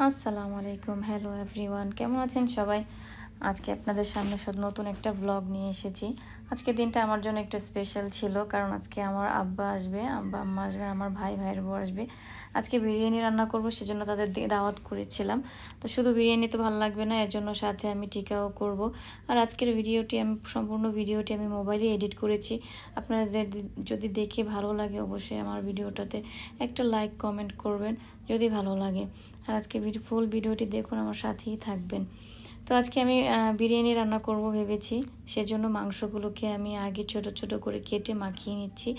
আসসালামু আলাইকুম, hello everyone, কেমন আছেন সবাই? আজকে আপনাদের সামনে নতুন একটা ব্লগ নিয়ে এসেছি। আজকে দিনটা আমার জন্য একটু স্পেশাল ছিল, কারণ আজকে আমার আব্বা আসবে, আম্মা আসবে, আমার ভাইয়ের বউ আসবে। আজকে বিরিয়ানি রান্না করব, সেজন্য তাদের দাওয়াত করেছিলাম। তো শুধু বিরিয়ানি তো ভালো লাগবে না, এর জন্য সাথে আমি টিকাও করব। আর আজকের সম্পূর্ণ ভিডিওটি আমি মোবাইলে এডিট করেছি। আপনাদের যদি দেখে ভালো লাগে অবশ্যই আমার ভিডিওটাতে একটা লাইক কমেন্ট করবেন যদি ভালো লাগে। আর আজকে ফুল ভিডিওটি দেখুন, আমার সাথেই থাকবেন। তো আজকে আমি বিরিয়ানি রান্না করব ভেবেছি, সেজন্য মাংসগুলোকে আমি আগে ছোট ছোট করে কেটে মাখিয়ে নিচ্ছি।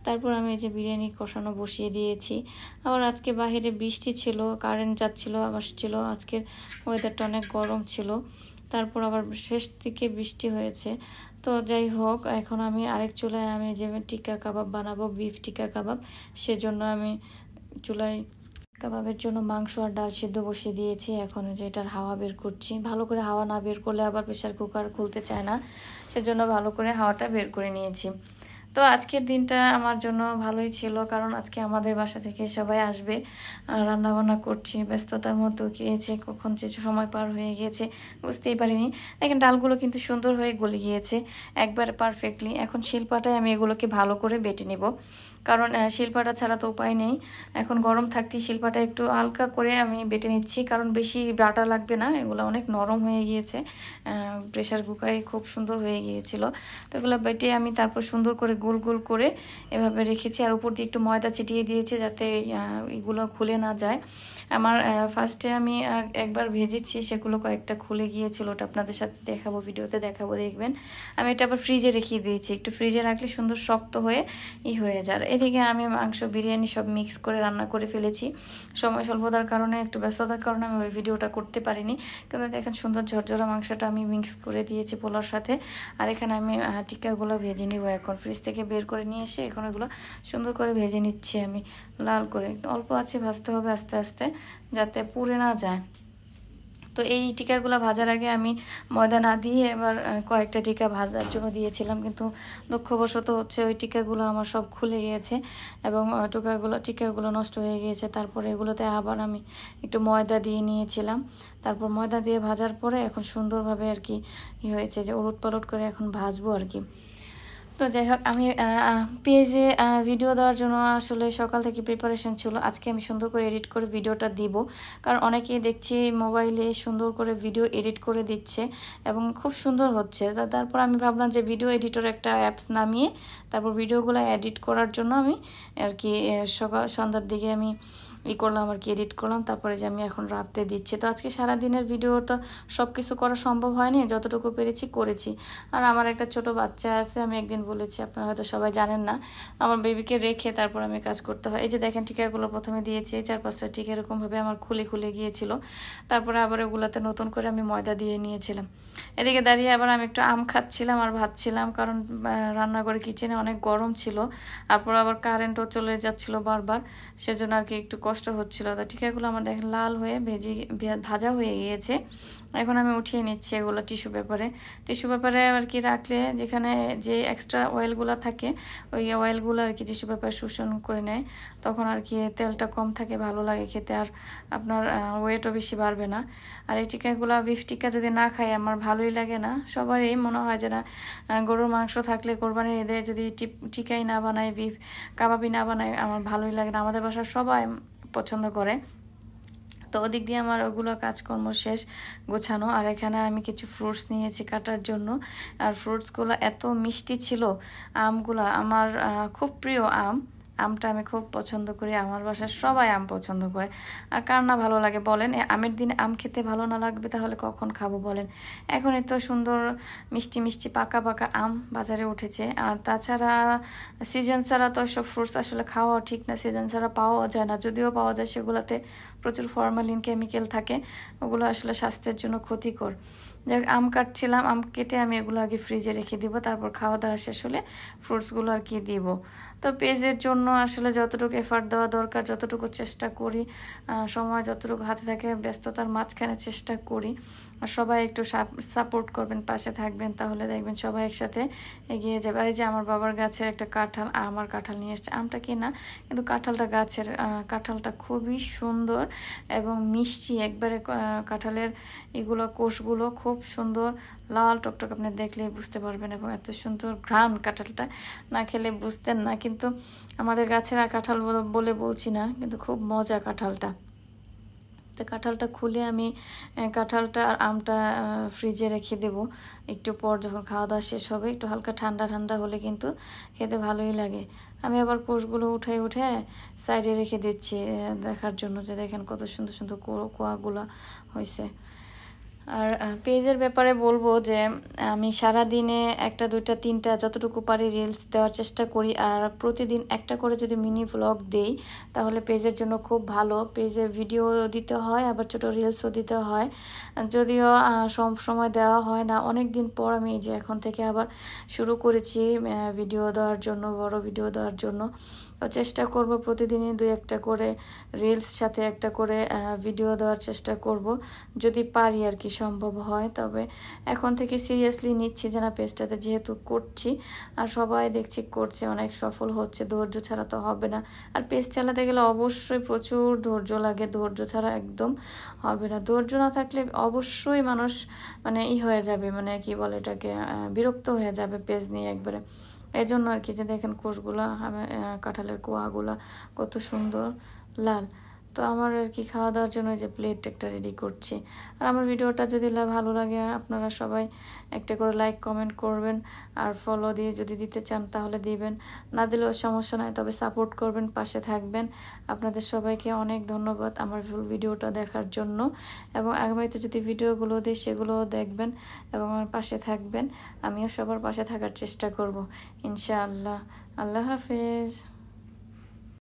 তারপর আমি এই যে বিরিয়ানি কষানো বসিয়ে দিয়েছি। আবার আজকে বাইরে বৃষ্টি ছিল, কারেন্ট যাচ্ছিল আবার ছিল, আজকের ওয়েদারটা অনেক গরম ছিল। তারপর আবার শেষ দিকে বৃষ্টি হয়েছে। তো যাই হোক, এখন আমি আরেক চুলায় আমি যে টিক্কা কাবাব বানাবো, বিফ টিক্কা কাবাব, সেজন্য আমি চুলায় কাবাবের জন্য মাংস আর ডাল সিদ্ধ বসিয়ে দিয়েছি। এখন যেটার হাওয়া বের করছি, ভালো করে হাওয়া না বের করলে আবার প্রেসার কুকার খুলতে চায় না, সেজন্য ভালো করে হাওয়াটা বের করে নিয়েছি। তো আজকের দিনটা আমার জন্য ভালোই ছিল, কারণ আজকে আমাদের বাসা থেকে সবাই আসবে। রান্না বান্না করছি, ব্যস্ততার মধ্যে গিয়েছে, কখন যে সময় পার হয়ে গিয়েছে বুঝতেই পারিনি। দেখেন ডালগুলো কিন্তু সুন্দর হয়ে গলে গিয়েছে একবার পারফেক্টলি। এখন শিলপাটায় আমি এগুলোকে ভালো করে বেটে নেব, কারণ শিলপাটা ছাড়া তো উপায় নেই। এখন গরম থাকতেই শিলপাটা একটু হালকা করে আমি বেটে নিচ্ছি, কারণ বেশি বাটা লাগবে না, এগুলো অনেক নরম হয়ে গিয়েছে, প্রেসার কুকারে খুব সুন্দর হয়ে গিয়েছিল। তো এগুলো বেটে আমি তারপর সুন্দর করে গোল গোল করে এভাবে রেখেছি, আর উপর দিয়ে একটু ময়দা চিটিয়ে দিয়েছি যাতে এগুলো খুলে না যায়। আমার ফার্স্টে আমি একবার ভেজেছি, সেগুলো কয়েকটা খুলে গিয়েছিল, ওটা আপনাদের সাথে দেখাবো, ভিডিওতে দেখাবো, দেখবেন। আমি এটা আবার ফ্রিজে রেখে দিয়েছি, একটু ফ্রিজে রাখলে সুন্দর শক্ত হয়ে হয়ে যায়। এদিকে আমি মাংস বিরিয়ানি সব মিক্স করে রান্না করে ফেলেছি। সময় স্বল্পতার কারণে, একটু ব্যস্ততার কারণে আমি ওই ভিডিওটা করতে পারিনি, কিন্তু দেখেন সুন্দর ঝরঝরা মাংসটা আমি মিক্স করে দিয়েছি পোলার সাথে। আর এখানে আমি টিক্কাগুলো ভেজে নিব, এখন ফ্রিজ থেকে বের করে নিয়ে এসে এখন এগুলো সুন্দর করে ভেজে নিচ্ছি আমি লাল করে। অল্প আছে ভাজতে হবে আস্তে আস্তে, যাতে পুড়ে না যায়। তো এই টিকাগুলো ভাজার আগে আমি ময়দা না দিয়ে এবার কয়েকটা টিকা ভাজার জন্য দিয়েছিলাম, কিন্তু দুঃখবশত হচ্ছে ওই টিকাগুলো আমার সব খুলে গিয়েছে এবং টিকাগুলো নষ্ট হয়ে গিয়েছে। তারপরে এগুলোতে আবার আমি একটু ময়দা দিয়ে নিয়েছিলাম, তারপর ময়দা দিয়ে ভাজার পরে এখন সুন্দরভাবে আর কি হয়েছে, যে উলট পালট করে এখন ভাজবো আর কি। তো যাই হোক, আমি পেজে ভিডিও দেওয়ার জন্য আসলে সকাল থেকে প্রিপারেশন ছিল। আজকে আমি সুন্দর করে এডিট করে ভিডিওটা দিব, কারণ অনেকেই দেখছি মোবাইলে সুন্দর করে ভিডিও এডিট করে দিচ্ছে এবং খুব সুন্দর হচ্ছে। তারপর আমি ভাবলাম যে ভিডিও এডিটর একটা অ্যাপস নামিয়ে তারপর ভিডিওগুলো এডিট করার জন্য আমি আর কি সন্ধ্যার দিকে আমি করলাম আর কি, এডিট করলাম। তারপরে যে আমি এখন রাতে দিচ্ছি। তো আজকে সারাদিনের ভিডিওটা সব কিছু করা সম্ভব হয়নি, যতটুকু পেরেছি করেছি। আর আমার একটা ছোট বাচ্চা আছে, আমি একদিন বলেছি, আপনারা হয়তো সবাই জানেন না, আমার বেবিকে রেখে তারপর আমি কাজ করতে হয়। এই যে দেখেন টিকাগুলো প্রথমে দিয়েছি, 4-5টা টিকা এরকমভাবে আমার খুলে খুলে গিয়েছিল। তারপরে আবার ওগুলাতে নতুন করে আমি ময়দা দিয়ে নিয়েছিলাম। এদিকে দাঁড়িয়ে আবার আমি একটু আম খাচ্ছিলাম আর ভাবছিলাম, কারণ রান্নাঘরে কিচেনে অনেক গরম ছিল, তারপর আবার কারেন্টও চলে যাচ্ছিল বারবার, সেজন্য আর কি একটু কষ্ট হচ্ছিল। তো টিকাগুলো আমার দেখেন লাল হয়ে ভাজা হয়ে গিয়েছে। এখন আমি উঠিয়ে নিচ্ছি এগুলো টিস্যু পেপারে আর কি রাখলে, যেখানে যে এক্সট্রা অয়েলগুলো থাকে ওই অয়েলগুলো আর কি টিস্যু পেপার শোষণ করে নেয়, তখন আর কি তেলটা কম থাকে, ভালো লাগে খেতে, আর আপনার ওয়েটও বেশি বাড়বে না। আর এই টিকাগুলো, বিফ টিকা যদি না খাই আমার ভালোই লাগে না। সবারই মনে হয় যে না, গরুর মাংস থাকলে কোরবানির ঈদে যদি টিকাই না বানায়, বিফ কাবাবই না বানায়, আমার ভালোই লাগে না। আমাদের বাসার সবাই পছন্দ করে। তো ওদিক দিয়ে আমার ওগুলো কাজকর্ম শেষ গোছানো। আর এখানে আমি কিছু ফ্রুটস নিয়েছি কাটার জন্য, আর ফ্রুটসগুলো এত মিষ্টি ছিল। আমগুলো আমার খুব প্রিয় আমটা আমি খুব পছন্দ করি, আমার বাসার সবাই আম পছন্দ করে। আর কার না ভালো লাগে বলেন, আমের দিনে আম খেতে ভালো না লাগবে তাহলে কখন খাবো বলেন। এখন এত সুন্দর মিষ্টি মিষ্টি পাকা পাকা আম বাজারে উঠেছে। আর তাছাড়া সিজন ছাড়া তো সব ফ্রুটস আসলে খাওয়া ঠিক না, সিজন ছাড়া পাওয়া যায় না, যদিও পাওয়া যায় সেগুলোতে প্রচুর ফরমালিন কেমিক্যাল থাকে, ওগুলো আসলে স্বাস্থ্যের জন্য ক্ষতিকর। যাই হোক, আম কাটছিলাম, আম কেটে আমি এগুলো আগে ফ্রিজে রেখে দিব, তারপর খাওয়া দাওয়া শেষ হলে ফ্রুটসগুলো আর কি দিব। তো তো পেজের জন্য আসলে যতটুকু এফার্ট দেওয়া দরকার, যতটুকু চেষ্টা করি, সময় যতটুকু হাতে থাকে ব্যস্ততার মাঝখানে চেষ্টা করি। আর সবাই একটু সাপোর্ট করবেন, পাশে থাকবেন, তাহলে দেখবেন সবাই একসাথে এগিয়ে যাবে। আর এই যে আমার বাবার গাছের একটা কাঁঠাল, আমার কাঁঠাল নিয়ে এসছে, আমটা কি না, কিন্তু কাঁঠালটা গাছের কাঁঠালটা খুবই সুন্দর এবং মিষ্টি একবারে। কাঁঠালের এগুলো কোষগুলো খুব সুন্দর লাল টকটক, আপনি দেখলেই বুঝতে পারবেন। এবং এত সুন্দর ঘ্রাণ, কাঁঠালটা না খেলে বুঝতেন না। কিন্তু আমাদের গাছের কাঁঠাল বলে বলছি না, কিন্তু খুব মজা কাঁঠালটা। তো কাঁঠালটা খুলে আমি কাঁঠালটা আর আমটা ফ্রিজে রেখে দেব, একটু পর যখন খাওয়া দাওয়া শেষ হবে একটু হালকা ঠান্ডা ঠান্ডা হলে কিন্তু খেতে ভালোই লাগে। আমি আবার কোষগুলো উঠে সাইডে রেখে দিচ্ছি দেখার জন্য, যে দেখেন কত সুন্দর সুন্দর কোয়াগুলো হয়েছে। আর পেজের ব্যাপারে বলবো যে আমি সারা দিনে 1, 2, 3 যতটুকু পারি রিলস দেওয়ার চেষ্টা করি। আর প্রতিদিন একটা করে যদি মিনি ভ্লগ দেই তাহলে পেজের জন্য খুব ভালো। পেজে ভিডিও দিতে হয়, আবার ছোট রিলসও দিতে হয়, যদিও সব সময় দেওয়া হয় না। অনেক দিন পর আমি যে এখন থেকে আবার শুরু করেছি ভিডিও দেওয়ার জন্য, বড় ভিডিও দেওয়ার জন্য। চেষ্টা করব প্রতিদিনই 2-1 করে রিলস সাথে একটা করে ভিডিও দেওয়ার চেষ্টা করব, যদি পারি আর কি, সম্ভব হয়। তবে এখন থেকে সিরিয়াসলি নিচ্ছি যে না, পেজটাতে যেহেতু করছি আর সবাই দেখছি করছে, অনেক সফল হচ্ছে, ধৈর্য ছাড়া তো হবে না। আর পেজ চালাতে গেলে অবশ্যই প্রচুর ধৈর্য লাগে, ধৈর্য ছাড়া একদম হবে না। ধৈর্য না থাকলে অবশ্যই মানুষ মানে হয়ে যাবে, মানে কি বলে এটাকে, বিরক্ত হয়ে যাবে পেজ নিয়ে একবারে। এই জন্য আর কি, যে দেখেন কোষগুলা, কাঁঠালের কোয়াগুলা কত সুন্দর লাল। তো আমার আর কি খাওয়া দাওয়ার জন্য যে প্লেট একটা রেডি করছি। আর আমার ভিডিওটা যদি ভালো লাগে আপনারা সবাই একটা করে লাইক কমেন্ট করবেন, আর ফলো দিয়ে যদি দিতে চান তাহলে দিবেন, না দিলেও সমস্যা নয়, তবে সাপোর্ট করবেন, পাশে থাকবেন। আপনাদের সবাইকে অনেক ধন্যবাদ আমার ফুল ভিডিওটা দেখার জন্য। এবং আগামীতে যদি ভিডিওগুলো দিই সেগুলোও দেখবেন এবং আমার পাশে থাকবেন। আমিও সবার পাশে থাকার চেষ্টা করব ইনশাআল্লাহ। আল্লাহ হাফেজ।